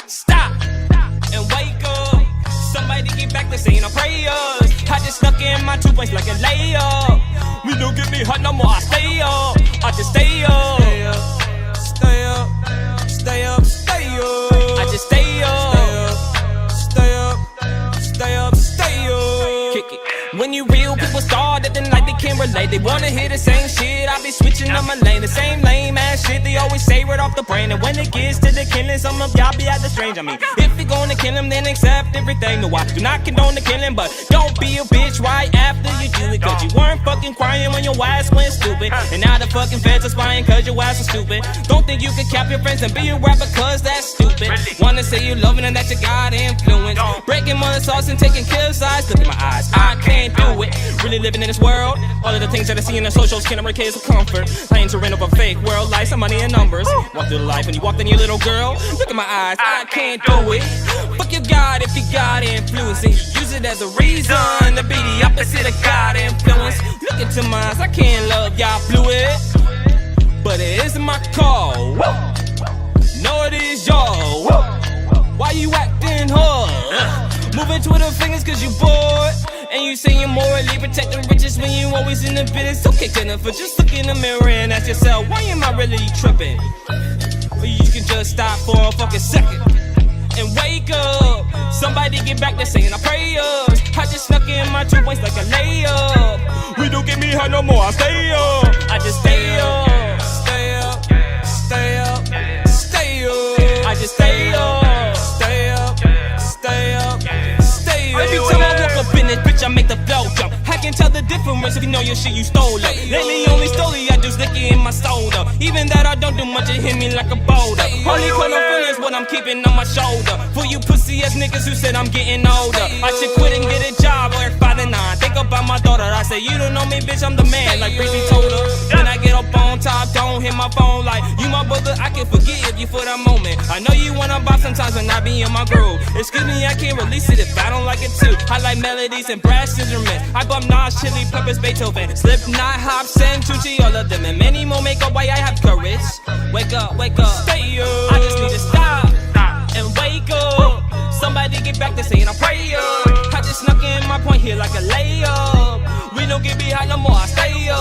Stop and wake up. Somebody get back to saying our prayers. I just snuck in my 2 points like a layup. We don't get me hot no more, I stay up. I just stay up. Stay up, stay up, stay up. I just stay up. Stay up, stay up, stay up. Kick it. When you real people start acting like they can't relate. They wanna hear the same shit, I be switching up my lane. The same lame ass shit they always say right off the brain. And when it gets to the killing, some of y'all be at the strange. I mean, if you're gonna kill him, then accept everything. No, I do not condone the killing, but don't be a bitch right after you do it. Cause you weren't fucking crying when your ass went stupid. And now the fucking feds are spying cause your ass was stupid. Don't think you can cap your friends and be a rapper cause that's stupid. Wanna say you loving and that you got influence. Breaking mother sauce and taking kill sides. Look in my eyes, I can't do it. Really living in this world, all of the things that I see in the socials can't ever kids of comfort. Playing to rent up a fake world, life, some money and numbers. Walk through the life when you walked in your little girl. Look in my eyes, I can't do it. Fuck your God if you got influence and you use it as a reason to be the opposite of God influence. Look into my eyes, I can't love y'all fluid, but it is my call. No, it is y'all. Why you acting hard? Moving Twitter fingers cause you bored. And you say you're morally protecting riches when you always in the business. Okay, Jennifer, just look in the mirror and ask yourself, why am I really tripping? Or you can just stop for a fucking second and wake up. Somebody get back to saying our prayers. I just snuck in my 2 points like a layup. We don't get me hot no more, I stay up. I just stay up. Stay up, stay up, stay up. I just stay up. Stay up, stay up, stay up. Every time I walk up in this bitch, I make the flow jump. I can tell the difference if you know your shit you stole up. Lately only stole it, I just lick it in my soda. Even that I don't do much, it hit me like a boulder. Only when I'm feeling is what I'm keeping on my shoulder. For you pussy ass niggas who said I'm getting older, I should quit and get a job or 5 to 9. Think about my daughter, I say you don't know me bitch, I'm the man. Like Breezy told her. When I get up on top, don't hit my phone like you my brother, I can forgive you for that moment. I know you wanna bop sometimes when I be in my groove. Excuse me, I can't release it if I don't like it too. I like melodies and brass instruments. I bump Nas, Chili Peppers, Beethoven, Slipknot, Hops, and Tucci, all of them, and many more make up why I have courage. Wake up, stay up. I just need to stop and wake up. Somebody get back to saying our prayers. I just snuck in my point here like a layup. We don't get behind no more, I stay up.